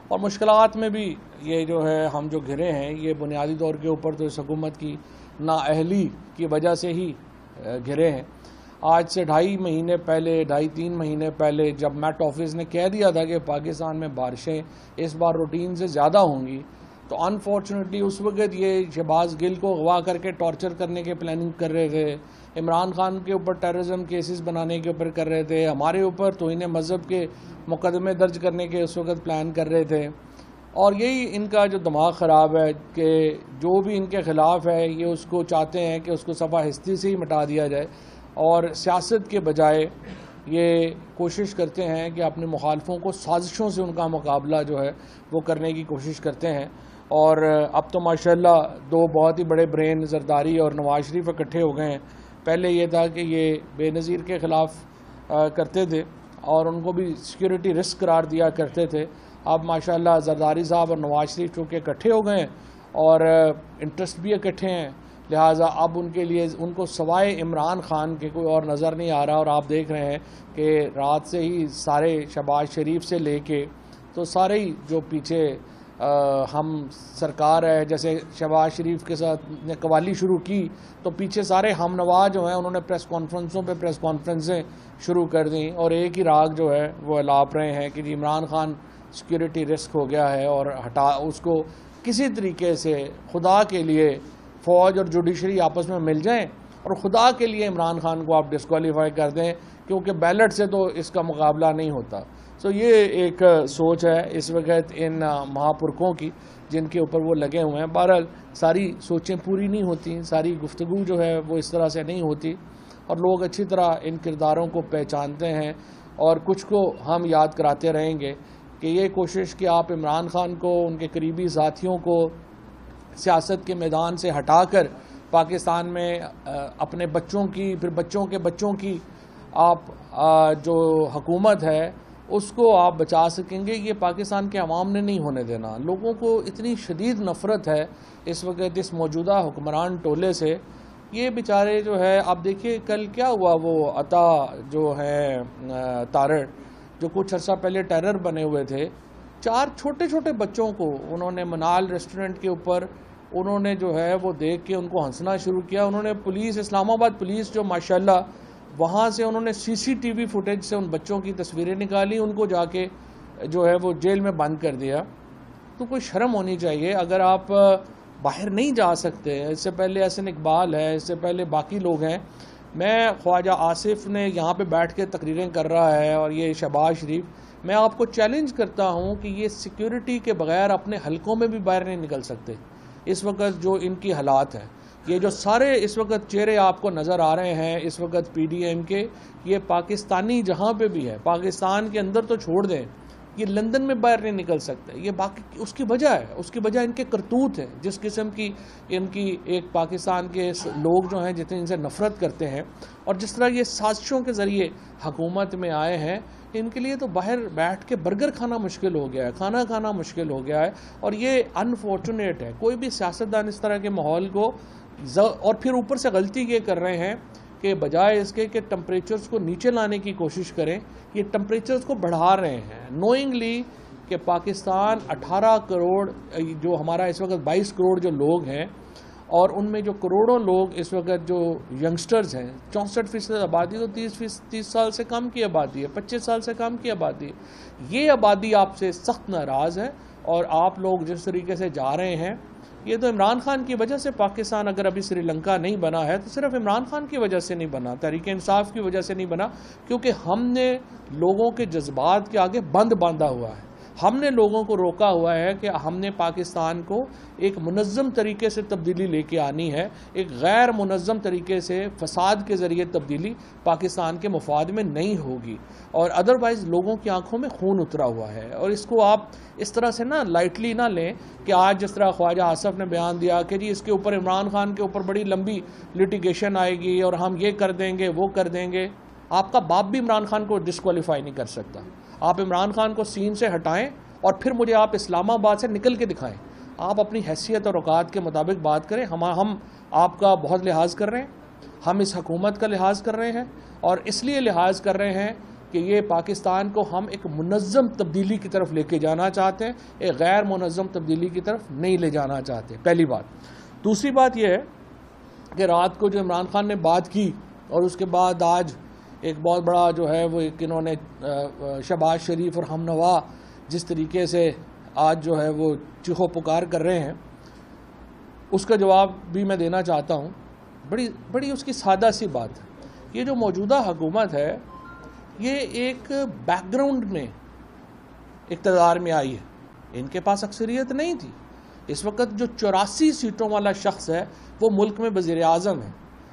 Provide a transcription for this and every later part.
اور مشکلات میں بھی یہ جو ہے ہم جو گھرے ہیں یہ بنیادی طور کے اوپر تو اس حکومت کی نااہلی کی وجہ سے ہی گھرے ہیں۔ آج سے 2.5 مہینے پہلے جب میٹ آفس نے کہہ دیا تھا کہ پاکستان میں بارشیں اس بار روٹین سے زیادہ ہوں گی، تو انفارچونیٹلی اس وقت یہ شہباز گل کو اغوا کر کے ٹارچر کرنے کے پلاننگ کر رہے تھے، عمران خان کے اوپر ٹیررزم کیسز بنانے کے اوپر کر رہے تھے، ہمارے اوپر توہین مذہب کے مقدمے درج کرنے کے اس وقت پلان کر رہے تھے۔ اور یہی ان کا جو دماغ خراب ہے کہ جو بھی ان کے خلاف ہے یہ اس کو چاہتے ہیں کہ اس کو صفحہ ہستی سے ہی مٹا دیا جائے، اور سیاست کے بجائے یہ کوشش کرتے ہیں کہ اپنے مخالفوں کو سازشوں سے ان کا مقابلہ جو ہے وہ کرنے کی کوشش کرتے ہیں۔ اور اب تو ماشاءاللہ دو بہت ہی بڑے برین زرداری اور نواز شریف اکٹھے ہو گئے ہیں۔ پہلے یہ تھا کہ یہ بے نظیر کے خلاف کرتے تھے اور ان کو بھی سیکیورٹی رسک قرار دیا کرتے تھے۔ اب ماشاءاللہ زرداری صاحب اور نواز شریف چونکہ اکٹھے ہو گئے ہیں اور انٹرسٹ بھی اکٹھے ہیں، لہٰذا اب ان کے لیے ان کو سوائے عمران خان کے کوئی اور نظر نہیں آ رہا۔ اور آپ دیکھ رہے ہیں کہ رات سے ہی سارے شہباز شریف سے لے کے تو سارے ہی جو پیچھے ہم سرکار ہے، جیسے شہباز شریف کے ساتھ نے قوالی شروع کی تو پیچھے سارے ہم نوا جو ہیں انہوں نے پریس کانفرنسیں شروع کر دیں، اور ایک ہی راگ جو ہے وہ الاپ رہے ہیں کہ عمران خان سیکیورٹی رسک ہو گیا ہے اور اس کو کسی طریقے سے خدا کے لیے فوج اور جوڈیشری آپس میں مل جائیں اور خدا کے لیے عمران خان کو آپ ڈسکوالیفائی کر دیں، کیونکہ بیلٹ سے تو اس کا مقابلہ نہیں ہوتا۔ یہ ایک سوچ ہے اس وقت ان مہاپرکھوں کی جن کے اوپر وہ لگے ہوئے ہیں۔ بہرحال ساری سوچیں پوری نہیں ہوتی، ساری گفتگو جو ہے وہ اس طرح سے نہیں ہوتی، اور لوگ اچھی طرح ان کرداروں کو پہچانتے ہیں، اور کچھ کو ہم یاد کراتے رہیں گے کہ یہ کوشش کہ آپ عمران خان کو، ان کے قریبی ساتھیوں کو سیاست کے میدان سے ہٹا کر پاکستان میں اپنے بچوں کی، پھر بچوں کے بچوں کی آپ جو حکومت ہے اس کو آپ بچا سکیں گے، یہ پاکستان کے عوام نے نہیں ہونے دینا۔ لوگوں کو اتنی شدید نفرت ہے اس وقت اس موجودہ حکمران ٹولے سے۔ یہ بیچارے جو ہے آپ دیکھیے کل کیا ہوا، وہ عطا جو ہے تارڑ جو کچھ عرصہ پہلے ٹیرر بنے ہوئے تھے، 4 چھوٹے چھوٹے بچوں کو انہوں نے منال ریسٹورنٹ کے اوپر انہوں نے جو ہے وہ دیکھ کے ان کو ہنسنا شروع کیا۔ انہوں نے پولیس، اسلام آباد پولیس جو ماشاءاللہ وہاں سے انہوں نے CCTV فوٹیج سے ان بچوں کی تصویریں نکالی، ان کو جا کے جو ہے وہ جیل میں بند کر دیا۔ تو کوئی شرم ہونی چاہیے اگر آپ باہر نہیں جا سکتے۔ اس سے پہلے احسن اقبال ہے، اس سے پہلے باقی لوگ ہیں، میں خواجہ آصف نے یہاں پہ بیٹھ کے تقریریں کر رہا ہے، اور یہ شہباز شریف، میں آپ کو چیلنج کرتا ہوں کہ یہ سیکیورٹی کے بغیر اپنے حلقوں میں بھی باہر نہیں نکل سکتے اس وقت جو ان کی حالات ہیں۔ یہ جو سارے اس وقت چہرے آپ کو نظر آ رہے ہیں اس وقت PDM کے، یہ پاکستانی جہاں پہ بھی ہے، پاکستان کے اندر تو چھوڑ دیں، یہ لندن میں باہر نہیں نکل سکتے۔ یہ باقی اس کی وجہ ہے، اس کی وجہ ان کے کرتوت ہیں، جس قسم کی ان کی ایک پاکستان کے لوگ جو ہیں جتنے ان سے نفرت کرتے ہیں، اور جس طرح یہ سازشوں کے ذریعے حکومت میں آئے ہیں، ان کے لیے تو باہر بیٹھ کے برگر کھانا مشکل ہو گیا ہے، کھانا کھانا مشکل ہو گیا ہے، اور یہ انفارچونیٹ ہے۔ کوئی بھی سیاستدان اس طرح کے ماحول کو، اور پھر اوپر سے غلطی یہ کر رہے ہیں کہ بجائے اس کے کہ ٹمپریچرز کو نیچے لانے کی کوشش کریں، یہ ٹمپریچرز کو بڑھا رہے ہیں نوئنگلی، کہ پاکستان 18 کروڑ جو ہمارا اس وقت 22 کروڑ جو لوگ ہیں، اور ان میں جو کروڑوں لوگ اس وقت جو ینگسٹرز ہیں، 64% آبادی، تو 30 سال سے کم کی آبادی ہے، 25 سال سے کم کی آبادی ہے۔ یہ آبادی آپ سے سخت ناراض ہے، اور آپ لوگ جس طریقے سے جا رہے ہیں، یہ تو عمران خان کی وجہ سے پاکستان اگر ابھی سری لنکا نہیں بنا ہے تو صرف عمران خان کی وجہ سے نہیں بنا، تحریک انصاف کی وجہ سے نہیں بنا، کیونکہ ہم نے لوگوں کے جذبات کے آگے بند باندھا ہوا ہے۔ ہم نے لوگوں کو روکا ہوا ہے کہ ہم نے پاکستان کو ایک منظم طریقے سے تبدیلی لے کے آنی ہے، ایک غیر منظم طریقے سے فساد کے ذریعے تبدیلی پاکستان کے مفاد میں نہیں ہوگی، اور ادروائز لوگوں کی آنکھوں میں خون اترا ہوا ہے۔ اور اس کو آپ اس طرح سے نہ لائٹلی نہ لیں کہ آج جس طرح خواجہ آصف نے بیان دیا کہ جی اس کے اوپر عمران خان کے اوپر بڑی لمبی لٹیگیشن آئے گی اور ہم یہ کر دیں گے وہ کر دیں گے۔ آپ کا باپ بھی عمران خان کو ڈسکوالیفائی نہیں کر سکتا۔ آپ عمران خان کو سین سے ہٹائیں اور پھر مجھے آپ اسلام آباد سے نکل کے دکھائیں، آپ اپنی حیثیت اور اوقات کے مطابق بات کریں۔ ہم آپ کا بہت لحاظ کر رہے ہیں، ہم اس حکومت کا لحاظ کر رہے ہیں، اور اس لیے لحاظ کر رہے ہیں کہ یہ پاکستان کو ہم ایک منظم تبدیلی کی طرف لے کے جانا چاہتے ہیں، ایک غیر منظم تبدیلی کی طرف نہیں لے جانا چاہتے، پہلی بات۔ دوسری بات یہ ہے کہ رات کو جو عمران خان نے بات کی اور اس کے بعد آج ایک بہت بڑا جو ہے وہ ایک انہوں نے شہباز شریف اور ہم نوا جس طریقے سے آج جو ہے وہ چیخو پکار کر رہے ہیں، اس کا جواب بھی میں دینا چاہتا ہوں۔ بڑی اس کی سادہ سی بات ہے، یہ جو موجودہ حکومت ہے یہ ایک بیک گراؤنڈ میں اقتدار میں آئی ہے، ان کے پاس اکثریت نہیں تھی۔ اس وقت جو 84 سیٹوں والا شخص ہے وہ ملک میں وزیر اعظم ہے،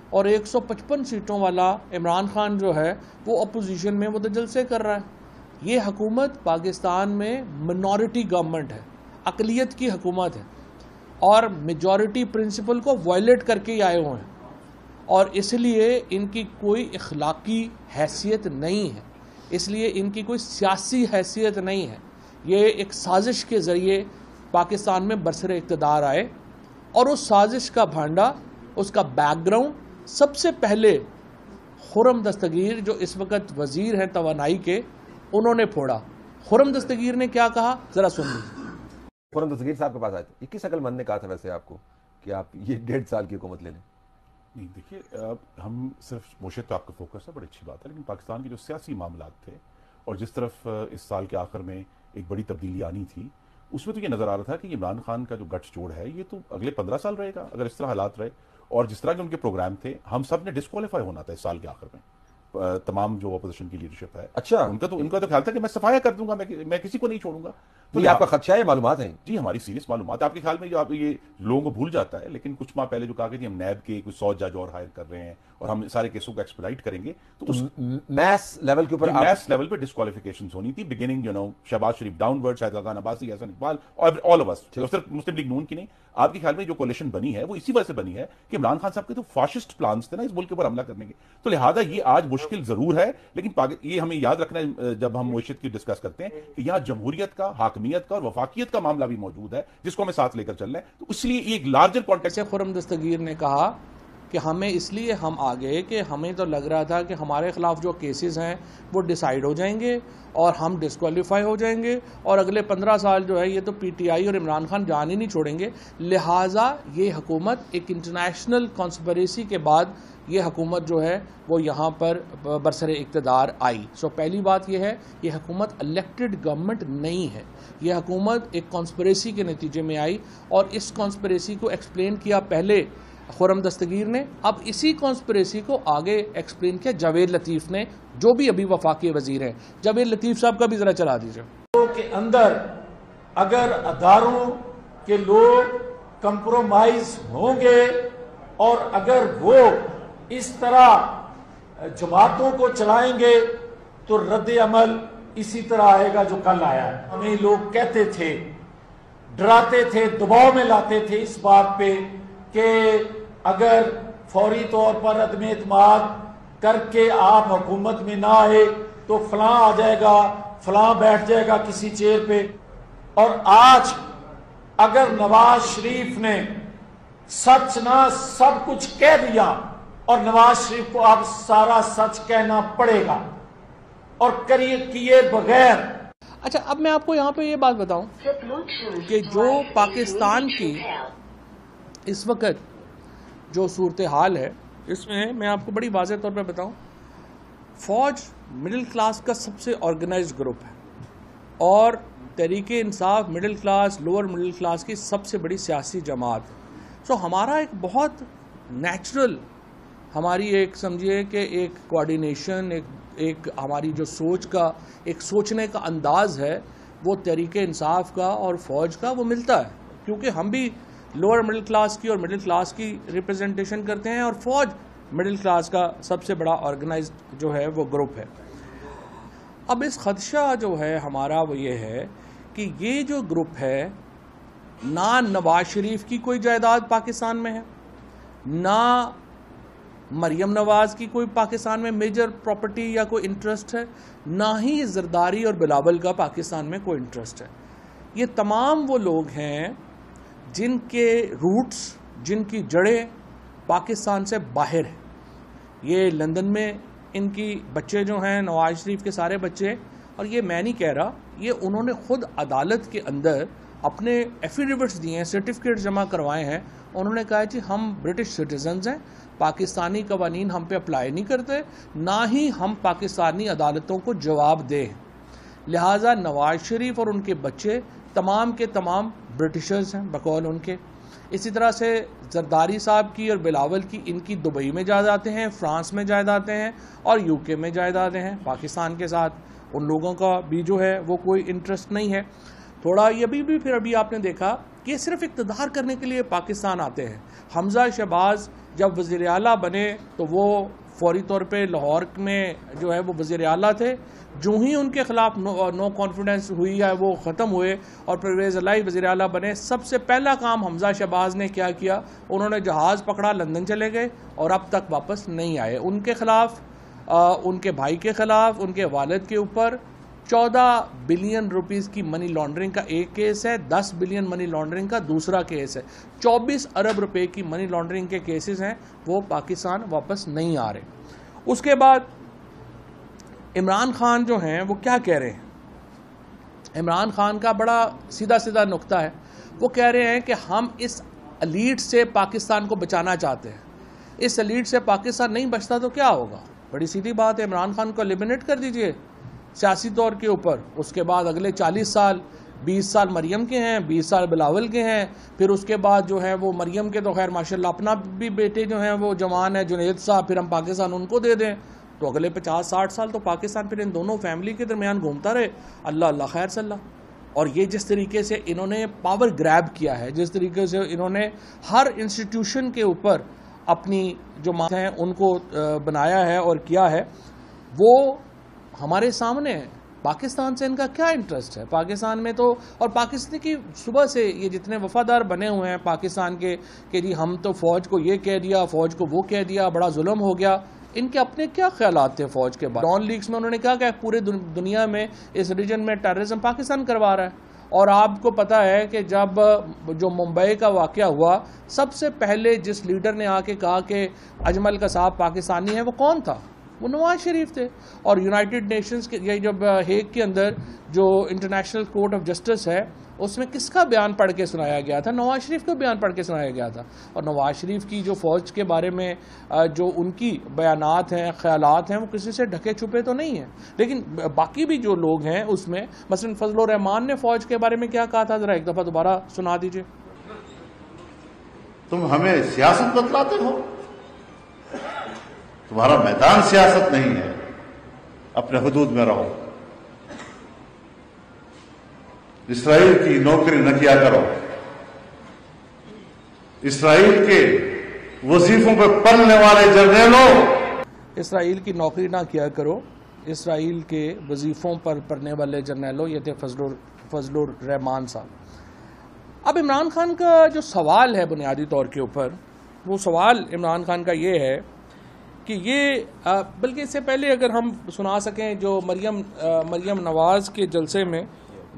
اور 155 سیٹوں والا عمران خان جو ہے وہ اپوزیشن میں متجلسے کر رہا ہے۔ یہ حکومت پاکستان میں منورٹی گورنمنٹ ہے، اقلیت کی حکومت ہے، اور میجورٹی پرنسپل کو وائلیٹ کر کے ہی آئے ہوئے ہیں، اور اس لیے ان کی کوئی اخلاقی حیثیت نہیں ہے، اس لیے ان کی کوئی سیاسی حیثیت نہیں ہے۔ یہ ایک سازش کے ذریعے پاکستان میں برسر اقتدار آئے، اور اس سازش کا بھانڈا، اس کا بیک گراؤنڈ سب سے پہلے خرم دستگیر جو اس وقت وزیر ہیں توانائی کے، انہوں نے پھوڑا۔ خرم دستگیر نے کیا کہا ذرا سن لیجیے۔ خرم دستگیر صاحب کے پاس آئے تھے، 21 عقل مند نے کہا تھا ویسے آپ کو کہ آپ یہ 1.5 سال کی حکومت لے لیں؟ نہیں دیکھیے، ہم صرف معیشت پہ آپ کا فوکس ہے، بڑی اچھی بات ہے، لیکن پاکستان کے جو سیاسی معاملات تھے اور جس طرف اس سال کے آخر میں ایک بڑی تبدیلی آنی تھی، اس میں تو یہ نظر آ رہا تھا کہ عمران خان کا جو گٹھ جوڑ ہے یہ تو اگلے 15 سال رہے گا اگر اس طرح حالات رہے، اور جس طرح کے ان کے پروگرام تھے ہم سب نے ڈسکوالیفائی ہونا تھا اس سال کے آخر میں، تمام جو اپوزیشن کی لیڈرشپ ہے۔ اچھا، ان کا تو خیال تھا کہ میں صفایا کر دوں گا، میں کسی کو نہیں چھوڑوں گا۔ تو یہ آپ کا خدشہ ہے، معلومات ہیں؟ جی ہماری سیریس معلومات ہے۔ آپ کے خیال میں جو آپ یہ لوگوں کو بھول جاتا ہے، لیکن کچھ ماہ پہلے جو کہا کہ ہم نیب کے کچھ 100 جج اور ہائر کر رہے ہیں اور ہم سارے کیسوں کو ایکسپیڈائٹ کریں گے، تو اس میس لیول کے اوپر میس لیول پہ ڈسکوالیفیکیشنز ہونی تھی، بگننگ شہباز شریف ڈاؤن ورڈ، شاہد خان عباسی، حسن اقبال اور آل آف اس، صرف مسلم لیگ نون کی نہیں۔ آپ کے خیال میں جو کولیشن بنی ہے وہ اسی وجہ سے بنی ہے کہ عمران خان صاحب کے تو فاشسٹ پلانز تھے نا اس ملک کے اوپر حملہ کرنے کے، تو لہٰذا یہ آج مشکل ضرور ہے، لیکن یہ ہمیں یاد رکھنا ہے جب ہم معیشت کی ڈسکس کرتے ہیں کہ یہاں جمہوریت کا، حاکمیت کا اور وفاقیت کا معاملہ بھی موجود ہے جس کو ہمیں ساتھ لے کر چلنا ہے، تو اس لیے ایک لارجر کانٹیکسٹ۔ خرم دستگیر نے کہا کہ ہمیں اس لیے ہم آگے کہ ہمیں تو لگ رہا تھا کہ ہمارے خلاف جو کیسز ہیں وہ ڈیسائیڈ ہو جائیں گے اور ہم ڈسکوالیفائی ہو جائیں گے، اور اگلے 15 سال جو ہے یہ تو پی ٹی آئی اور عمران خان جان ہی نہیں چھوڑیں گے، لہٰذا یہ حکومت ایک انٹرنیشنل کانسپریسی کے بعد یہ حکومت جو ہے وہ یہاں پر برسر اقتدار آئی۔ پہلی بات یہ ہے، یہ حکومت الیکٹڈ گورنمنٹ نہیں ہے، یہ حکومت ایک کانسپریسی کے نتیجے میں آئی، اور اس کانسپریسی کو ایکسپلین کیا پہلے خرم دستگیر نے، اب اسی کانسپریسی کو آگے ایکسپلین کیا جاوید لطیف نے، جو بھی ابھی وفاقی وزیر ہیں۔ جاوید لطیف صاحب کا بھی ذرا چلا دیجیے۔ کے اندر اگر اداروں کے لوگ کمپرومائز ہوں گے اور اگر وہ اس طرح جماعتوں کو چلائیں گے تو رد عمل اسی طرح آئے گا جو کل آیا ہے۔ ہمیں لوگ کہتے تھے، ڈراتے تھے، دباؤ میں لاتے تھے اس بات پہ کہ اگر فوری طور پر عدم اعتماد کر کے آپ حکومت میں نہ آئے تو فلاں آ جائے گا، فلاں بیٹھ جائے گا کسی چیئر پہ۔ اور آج اگر نواز شریف نے سچ نہ سب کچھ کہہ دیا، اور نواز شریف کو اب سارا سچ کہنا پڑے گا اور کیے بغیر۔ اچھا، اب میں آپ کو یہاں پہ یہ بات بتاؤں کہ جو پاکستان کی اس وقت جو صورتحال ہے، اس میں آپ کو بڑی واضح طور پہ بتاؤں، فوج مڈل کلاس کا سب سے آرگنائزڈ گروپ ہے، اور Tehreek Insaf middle class, lower middle class کی سب سے بڑی سیاسی جماعت ہے۔ ہمارا ایک بہت نیچرل، ہماری ایک سمجھیے کہ ایک کوارڈینیشن، ایک ہماری جو سوچ کا، ایک سوچنے کا انداز ہے، وہ تحریک انصاف کا اور فوج کا وہ ملتا ہے، کیونکہ ہم بھی لوور مڈل کلاس کی اور مڈل کلاس کی ریپرزنٹیشن کرتے ہیں، اور فوج مڈل کلاس کا سب سے بڑا آرگنائزڈ جو ہے وہ گروپ ہے۔ اب اس خدشہ جو ہے ہمارا وہ یہ ہے کہ یہ جو گروپ ہے، نہ نواز شریف کی کوئی جائیداد پاکستان میں ہے، نہ مریم نواز کی کوئی پاکستان میں میجر پراپرٹی یا کوئی انٹرسٹ ہے، نہ ہی زرداری اور بلاول کا پاکستان میں کوئی انٹرسٹ ہے۔ یہ تمام وہ لوگ ہیں جن کے روٹس، جن کی جڑیں پاکستان سے باہر ہیں۔ یہ لندن میں ان کی بچے جو ہیں نواز شریف کے سارے بچے، اور یہ میں نہیں کہہ رہا، یہ انہوں نے خود عدالت کے اندر اپنے ایفیڈیوٹس دیے ہیں، سرٹیفکیٹ جمع کروائے ہیں. انہوں نے کہا جی ہم برٹش سٹیزنز ہیں، پاکستانی قوانین ہم پہ اپلائی نہیں کرتے، نہ ہی ہم پاکستانی عدالتوں کو جواب دیں. لہٰذا نواز شریف اور ان کے بچے تمام کے تمام برٹشرز ہیں بقول ان کے. اسی طرح سے زرداری صاحب کی اور بلاول کی، ان کی دبئی میں جائیدادیں ہیں، فرانس میں جائیدادیں ہیں، اور یو کے میں جائیدادیں ہیں. پاکستان کے ساتھ ان لوگوں کا بھی جو ہے وہ کوئی انٹرسٹ نہیں ہے. تھوڑا یہ بھی پھر ابھی آپ نے دیکھا کہ یہ صرف اقتدار کرنے کے لیے پاکستان آتے ہیں. حمزہ شہباز جب وزیر اعلیٰ بنے تو وہ فوری طور پہ لاہور میں جو ہے وہ وزیر اعلیٰ تھے. جو ہی ان کے خلاف نو کانفیڈنس ہوئی ہے وہ ختم ہوئے اور پرویز الہی وزیر اعلیٰ بنے. سب سے پہلا کام حمزہ شہباز نے کیا کیا؟ انہوں نے جہاز پکڑا، لندن چلے گئے اور اب تک واپس نہیں آئے. ان کے خلاف، ان کے بھائی کے خلاف، ان کے والد کے اوپر 14 بلین روپیز کی منی لانڈرنگ کا ایک کیس ہے، 10 بلین منی لانڈرنگ کا دوسرا کیس ہے. 24 ارب روپے کی منی لانڈرنگ کے کیسز ہیں، وہ پاکستان واپس نہیں آ رہے. اس کے بعد عمران خان جو ہیں وہ کیا کہہ رہے ہیں؟ عمران خان کا بڑا سیدھا سیدھا نقطہ ہے. وہ کہہ رہے ہیں کہ ہم اس ایلیٹ سے پاکستان کو بچانا چاہتے ہیں. اس ایلیٹ سے پاکستان نہیں بچتا تو کیا ہوگا؟ بڑی سیدھی بات ہے، عمران خان کو ایلیمنیٹ کر دیجئے سیاسی طور کے اوپر. اس کے بعد اگلے 40 سال، 20 سال مریم کے ہیں، 20 سال بلاول کے ہیں، پھر اس کے بعد جو ہے وہ مریم کے تو خیر ماشاءاللہ اپنا بھی بیٹے جو ہیں وہ جوان ہے، جنید صاحب، پھر ہم پاکستان ان کو دے دیں تو اگلے 50-60 سال تو پاکستان پھر ان دونوں فیملی کے درمیان گھومتا رہے. اللہ اللہ خیر صلی اللہ. اور یہ جس طریقے سے انہوں نے پاور گریب کیا ہے، جس طریقے سے انہوں نے ہر انسٹیٹیوشن کے اوپر اپنی جو ہیں ان کو بنایا ہے اور کیا ہے، وہ ہمارے سامنے ہے. پاکستان سے ان کا کیا انٹرسٹ ہے؟ پاکستان میں تو، اور پاکستان کی صبح سے یہ جتنے وفادار بنے ہوئے ہیں پاکستان کے کہ جی ہم تو فوج کو یہ کہہ دیا، فوج کو وہ کہہ دیا، بڑا ظلم ہو گیا. ان کے اپنے کیا خیالات تھے فوج کے بعد؟ ڈان لیگز میں انہوں نے کہا کہ پورے دنیا میں اس ریجن میں ٹیررزم پاکستان کروا رہا ہے. اور آپ کو پتا ہے کہ جب جو ممبئی کا واقعہ ہوا، سب سے پہلے جس لیڈر نے آ کے کہا کہ اجمل قصاب پاکستانی ہے، وہ کون تھا؟ وہ نواز شریف تھے. اور یونائٹڈ نیشنز کے جب ہیگ کے اندر جو انٹرنیشنل کورٹ آف جسٹس ہے، اس میں کس کا بیان پڑھ کے سنایا گیا تھا؟ نواز شریف کا بیان پڑھ کے سنایا گیا تھا. اور نواز شریف کی جو فوج کے بارے میں جو ان کی بیانات ہیں، خیالات ہیں، وہ کسی سے ڈھکے چھپے تو نہیں ہیں. لیکن باقی بھی جو لوگ ہیں اس میں، مثلا فضل الرحمان نے فوج کے بارے میں کیا کہا تھا؟ ذرا ایک دفعہ دوبارہ سنا دیجئے. تم ہمیں سیاست بتلاتے ہو، تمہارا میدان سیاست نہیں ہے، اپنے حدود میں رہو. اسرائیل کی نوکری نہ کیا کرو، اسرائیل کے وظیفوں پہ پڑھنے والے جرنیلوں. اسرائیل کی نوکری نہ کیا کرو، اسرائیل کے وظیفوں پر پڑھنے والے جرنیلوں. یہ تھے فضل الرحمان صاحب. اب عمران خان کا جو سوال ہے بنیادی طور کے اوپر، وہ سوال عمران خان کا یہ ہے کہ یہ بلکہ اس سے پہلے اگر ہم سنا سکیں جو مریم نواز کے جلسے میں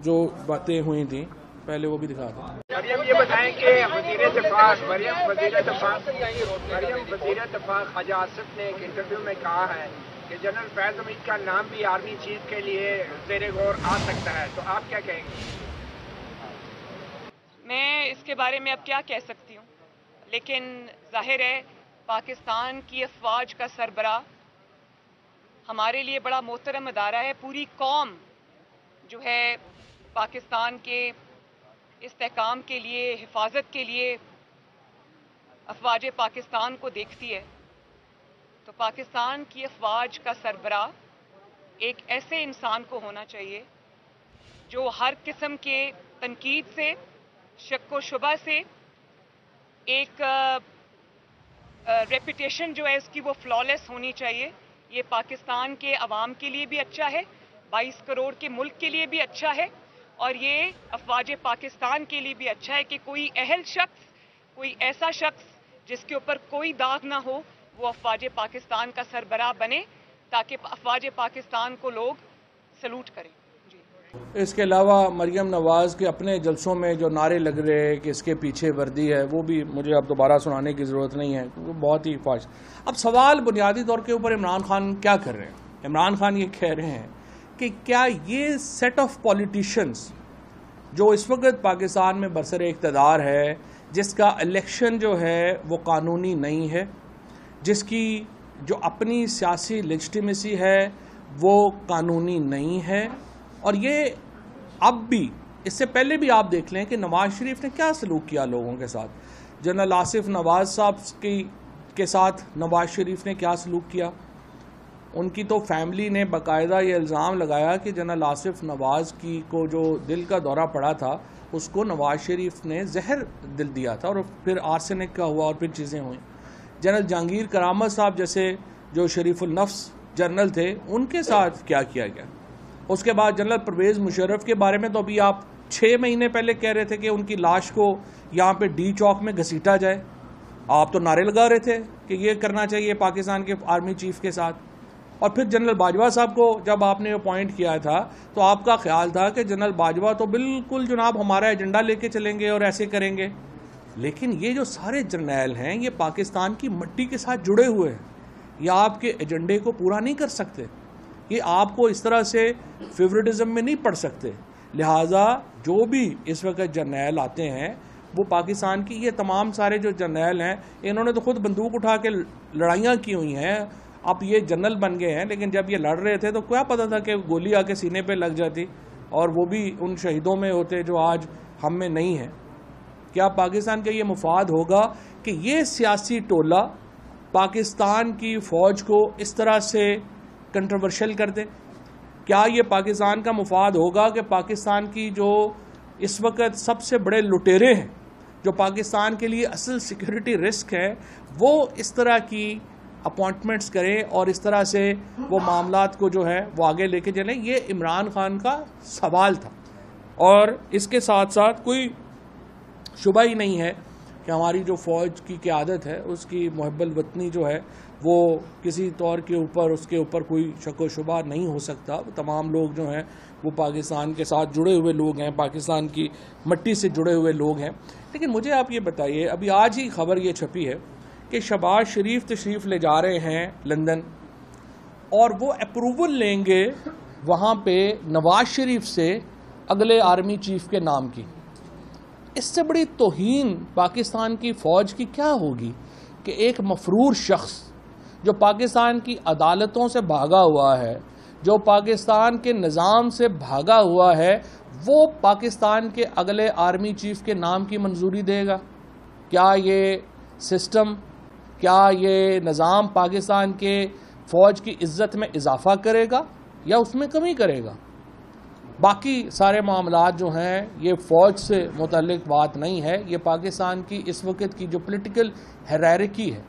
جو باتیں ہوئی تھیں، پہلے وہ بھی دکھا دیں. مریم یہ بتائیں کہ وزیر دفاع خواجہ آصف نے ایک انٹرویو میں کہا ہے کہ جنرل فیض حمید کا نام بھی آرمی چیف کے لیے زیر غور آ سکتا ہے، تو آپ کیا کہیں گے؟ میں اس کے بارے میں اب کیا کہہ سکتی ہوں، لیکن ظاہر ہے پاکستان کی افواج کا سربراہ ہمارے لیے بڑا محترم ادارہ ہے. پوری قوم جو ہے پاکستان کے استحکام کے لیے، حفاظت کے لیے افواج پاکستان کو دیکھتی ہے. تو پاکستان کی افواج کا سربراہ ایک ایسے انسان کو ہونا چاہیے جو ہر قسم کے تنقید سے، شک و شبہ سے، ایک ریپوٹیشن جو ہے اس کی وہ فلالیس ہونی چاہیے. یہ پاکستان کے عوام کے لیے بھی اچھا ہے، 22 کروڑ کے ملک کے لیے بھی اچھا ہے، اور یہ افواج پاکستان کے لیے بھی اچھا ہے کہ کوئی اہل شخص، کوئی ایسا شخص جس کے اوپر کوئی داغ نہ ہو، وہ افواج پاکستان کا سربراہ بنے تاکہ افواج پاکستان کو لوگ سلوٹ کریں. اس کے علاوہ مریم نواز کے اپنے جلسوں میں جو نعرے لگ رہے ہیں کہ اس کے پیچھے وردی ہے، وہ بھی مجھے اب دوبارہ سنانے کی ضرورت نہیں ہے، وہ بہت ہی فاش۔ اب سوال بنیادی طور کے اوپر عمران خان کیا کر رہے ہیں؟ عمران خان یہ کہہ رہے ہیں کہ کیا یہ سیٹ آف پولیٹیشنز جو اس وقت پاکستان میں برسر اقتدار ہے، جس کا الیکشن جو ہے وہ قانونی نہیں ہے، جس کی جو اپنی سیاسی لیجٹیمیسی ہے وہ قانونی نہیں ہے، اور یہ اب بھی، اس سے پہلے بھی آپ دیکھ لیں کہ نواز شریف نے کیا سلوک کیا لوگوں کے ساتھ، جنرل آصف نواز صاحب کے ساتھ نواز شریف نے کیا سلوک کیا۔ ان کی تو فیملی نے باقاعدہ یہ الزام لگایا کہ جنرل آصف نواز کو جو دل کا دورہ پڑا تھا اس کو نواز شریف نے زہر دل دیا تھا، اور پھر آرسینک کا ہوا اور پھر چیزیں ہوئیں۔ جنرل جہانگیر کرامت صاحب جیسے جو شریف النفس جنرل تھے، ان کے ساتھ کیا کیا گیا۔ اس کے بعد جنرل پرویز مشرف کے بارے میں تو ابھی آپ 6 مہینے پہلے کہہ رہے تھے کہ ان کی لاش کو یہاں پہ ڈی چوک میں گھسیٹا جائے، آپ تو نعرے لگا رہے تھے کہ یہ کرنا چاہیے پاکستان کے آرمی چیف کے ساتھ۔ اور پھر جنرل باجوہ صاحب کو جب آپ نے اپوائنٹ کیا تھا تو آپ کا خیال تھا کہ جنرل باجوہ تو بالکل جناب ہمارا ایجنڈا لے کے چلیں گے اور ایسے کریں گے، لیکن یہ جو سارے جرنیل ہیں یہ پاکستان کی مٹی کے ساتھ جڑے ہوئے ہیں، یہ آپ کے ایجنڈے کو پورا نہیں کر سکتے، یہ آپ کو اس طرح سے فیورٹزم میں نہیں پڑ سکتے۔ لہٰذا جو بھی اس وقت جرنیل آتے ہیں وہ پاکستان کی، یہ تمام سارے جو جرنیل ہیں انہوں نے تو خود بندوق اٹھا کے لڑائیاں کی ہوئی ہیں، اب یہ جنرل بن گئے ہیں، لیکن جب یہ لڑ رہے تھے تو کیا پتا تھا کہ گولی آ کے سینے پہ لگ جاتی اور وہ بھی ان شہیدوں میں ہوتے جو آج ہم میں نہیں ہیں۔ کیا پاکستان کا یہ مفاد ہوگا کہ یہ سیاسی ٹولہ پاکستان کی فوج کو اس طرح سے کنٹروورشل کر دے؟ کیا یہ پاکستان کا مفاد ہوگا کہ پاکستان کی جو اس وقت سب سے بڑے لٹیرے ہیں، جو پاکستان کے لیے اصل سیکیورٹی رسک ہے، وہ اس طرح کی اپوائنٹمنٹس کریں اور اس طرح سے وہ معاملات کو جو ہے وہ آگے لے کے چلیں؟ یہ عمران خان کا سوال تھا، اور اس کے ساتھ ساتھ کوئی شبہ ہی نہیں ہے کہ ہماری جو فوج کی قیادت ہے اس کی محب الوطنی جو ہے وہ کسی طور کے اوپر اس کے اوپر کوئی شک و شبہ نہیں ہو سکتا۔ تمام لوگ جو ہیں وہ پاکستان کے ساتھ جڑے ہوئے لوگ ہیں، پاکستان کی مٹی سے جڑے ہوئے لوگ ہیں۔ لیکن مجھے آپ یہ بتائیے، ابھی آج ہی خبر یہ چھپی ہے کہ شہباز شریف تشریف لے جا رہے ہیں لندن، اور وہ اپروول لیں گے وہاں پہ نواز شریف سے اگلے آرمی چیف کے نام کی۔ اس سے بڑی توہین پاکستان کی فوج کی کیا ہوگی کہ ایک مفرور شخص جو پاکستان کی عدالتوں سے بھاگا ہوا ہے، جو پاکستان کے نظام سے بھاگا ہوا ہے، وہ پاکستان کے اگلے آرمی چیف کے نام کی منظوری دے گا؟ کیا یہ سسٹم، کیا یہ نظام پاکستان کے فوج کی عزت میں اضافہ کرے گا یا اس میں کمی کرے گا؟ باقی سارے معاملات جو ہیں یہ فوج سے متعلق بات نہیں ہے، یہ پاکستان کی اس وقت کی جو پولیٹیکل ہیرارکی ہے،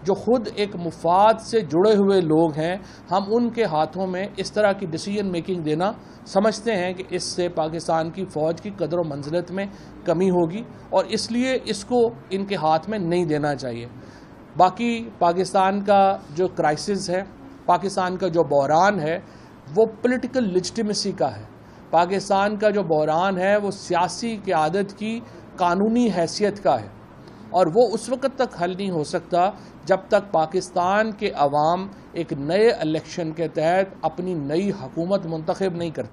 جو خود ایک مفاد سے جڑے ہوئے لوگ ہیں، ہم ان کے ہاتھوں میں اس طرح کی ڈیسیژن میکنگ دینا سمجھتے ہیں کہ اس سے پاکستان کی فوج کی قدر و منزلت میں کمی ہوگی، اور اس لیے اس کو ان کے ہاتھ میں نہیں دینا چاہیے۔ باقی پاکستان کا جو کرائسس ہے، پاکستان کا جو بحران ہے، وہ پولیٹیکل لیجٹیمیسی کا ہے۔ پاکستان کا جو بحران ہے وہ سیاسی قیادت کی قانونی حیثیت کا ہے، اور وہ اس وقت تک حل نہیں ہو سکتا جب تک پاکستان کے عوام ایک نئے الیکشن کے تحت اپنی نئی حکومت منتخب نہیں کرتے۔